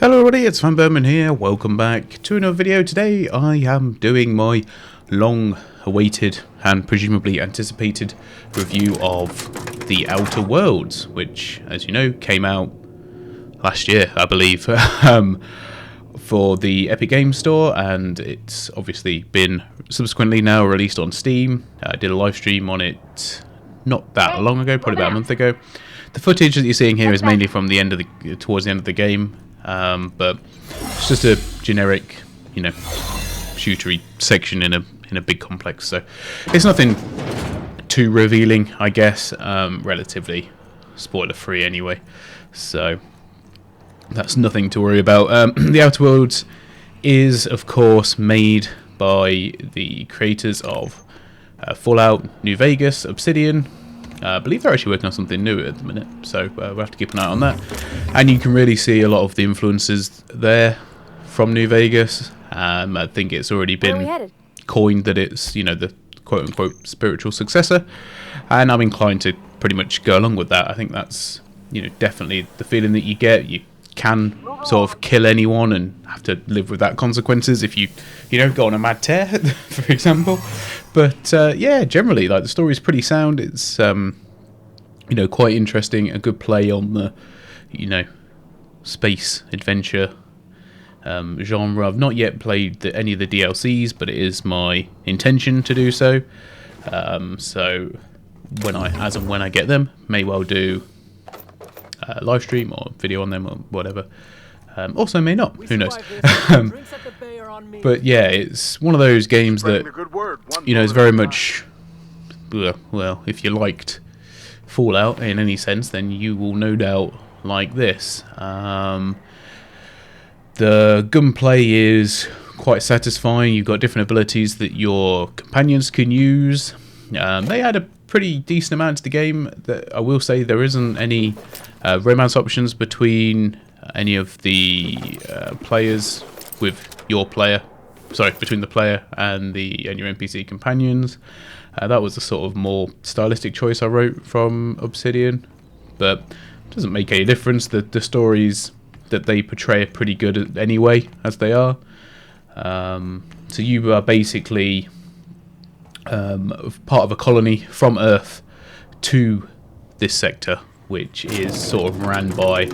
Hello everybody, it's vanburman here. Welcome back to another video. Today I am doing my long awaited and presumably anticipated review of The Outer Worlds, which, as you know, came out last year, I believe, for the Epic Games Store, and it's obviously been subsequently now released on Steam. I did a live stream on it not that long ago, probably about a month ago. The footage that you're seeing here is mainly from the end of towards the end of the game. But it's just a generic, shootery section in a big complex, so it's nothing too revealing, I guess. Relatively spoiler free anyway, so that's nothing to worry about. The Outer Worlds is, of course, made by the creators of Fallout New Vegas, Obsidian. I believe they're actually working on something new at the minute, so we'll have to keep an eye on that. And you can really see a lot of the influences there from New Vegas. I think it's already been coined that it's, the quote-unquote spiritual successor, and I'm inclined to pretty much go along with that. I think that's, definitely the feeling that you get. You can sort of kill anyone and have to live with that consequences if you, go on a mad tear, for example. But yeah, generally, the story's pretty sound. It's quite interesting. A good play on the, space adventure genre. I've not yet played any of the DLCs, but it is my intention to do so. So as and when I get them, may well do a live stream or video on them or whatever. Also may not, who knows. But yeah, it's one of those games that, is very much, well, if you liked Fallout in any sense, then you will no doubt like this. The gunplay is quite satisfying. You've got different abilities that your companions can use. They add a pretty decent amount to the game. That I will say there isn't any romance options between any of the players between the player and your NPC companions. That was a sort of more stylistic choice I wrote from Obsidian, but it doesn't make any difference. The stories that they portray are pretty good anyway, as they are. So you are basically part of a colony from Earth to this sector, which is sort of ran by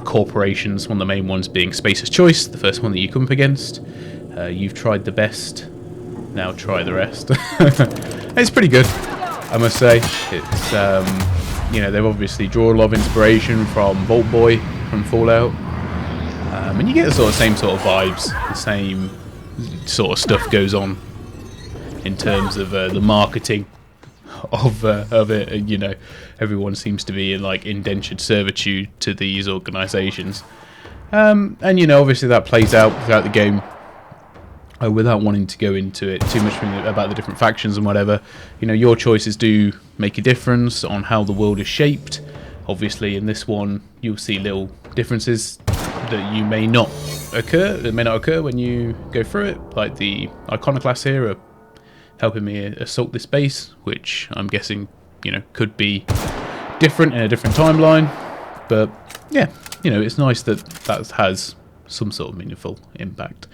corporations, one of the main ones being Spacer's Choice, the first one that you come up against. You've tried the best, now try the rest. It's pretty good, I must say. It's, they've obviously drawn a lot of inspiration from Vault Boy from Fallout. And you get the same sort of vibes, the same sort of stuff goes on in terms of the marketing of it. Everyone seems to be in indentured servitude to these organisations, and obviously that plays out throughout the game. Without wanting to go into it too much about the different factions and whatever, your choices do make a difference on how the world is shaped. Obviously, in this one, you'll see little differences that may not occur when you go through it, like the iconoclasts here are helping me assault this base, which I'm guessing, could be different in a different timeline. But yeah, it's nice that has some sort of meaningful impact.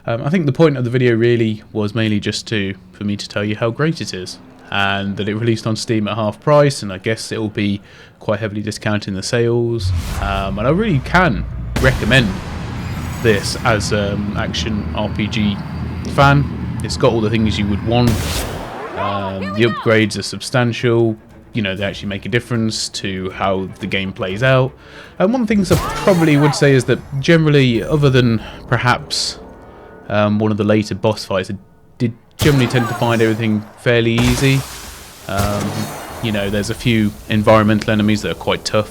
I think the point of the video really was mainly just for me to tell you how great it is, and that it released on Steam at half price, and I guess it will be quite heavily discounted in the sales. And I really can recommend this as an action RPG fan. It's got all the things you would want. The upgrades are substantial. They actually make a difference to how the game plays out. And one of the things I probably would say is that generally, other than perhaps one of the later boss fights, I did generally tend to find everything fairly easy. There's a few environmental enemies that are quite tough,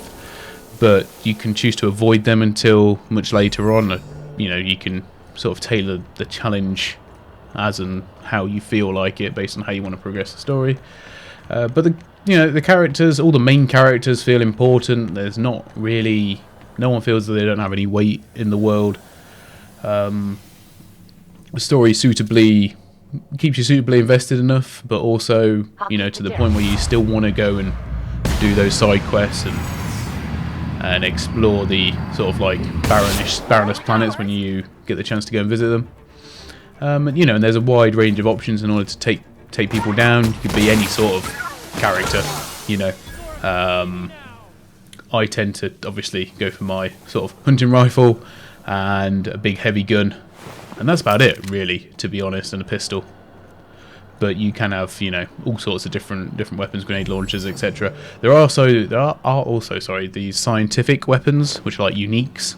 but you can choose to avoid them until much later on. You can sort of tailor the challenge as and how you feel like it, based on how you want to progress the story. But the characters, all the main characters, feel important. There's not really, no one feels that they don't have any weight in the world. The story keeps you suitably invested enough, but also, to the point where you still want to go and do those side quests and and explore the sort of like barrenest planets when you get the chance to go and visit them. And, you know, and there's a wide range of options in order to take people down. You could be any sort of character, you know. I tend to obviously go for my sort of hunting rifle and a big heavy gun, and that's about it really, to be honest, and a pistol. But you can have, you know, all sorts of different weapons, grenade launchers, etc. There are also these scientific weapons which are like uniques.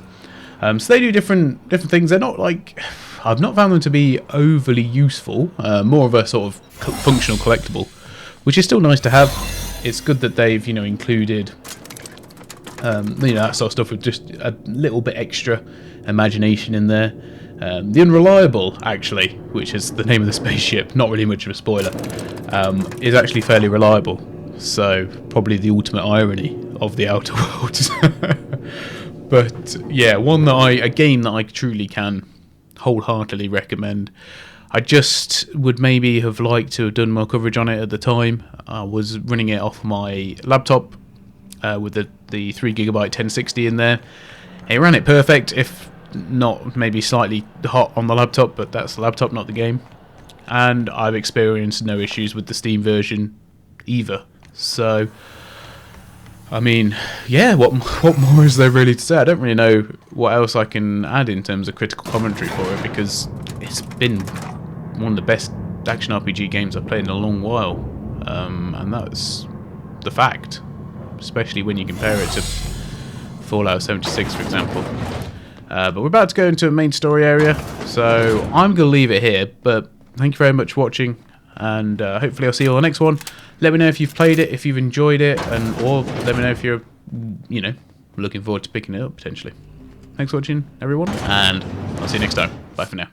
So they do different things. They're not like, I've not found them to be overly useful. More of a sort of functional collectible, which is still nice to have. It's good that they've, you know, included you know, that sort of stuff with just a little bit extra imagination in there. The Unreliable, actually, which is the name of the spaceship, not really much of a spoiler, is actually fairly reliable. So probably the ultimate irony of the Outer Worlds. But yeah, a game that I truly can wholeheartedly recommend. I just would maybe have liked to have done more coverage on it at the time. I was running it off my laptop with the 3GB 1060 in there. It ran it perfect, if not maybe slightly hot on the laptop, but that's the laptop, not the game. And I've experienced no issues with the Steam version either. So, I mean, yeah, what more is there really to say? I don't really know what else I can add in terms of critical commentary for it, because it's been one of the best action RPG games I've played in a long while. And that's the fact, especially when you compare it to Fallout 76, for example. But we're about to go into a main story area, so I'm going to leave it here, but thank you very much for watching, and hopefully I'll see you on the next one. Let me know if you've played it, if you've enjoyed it, or let me know if you're, you know, looking forward to picking it up, potentially. Thanks for watching, everyone, and I'll see you next time. Bye for now.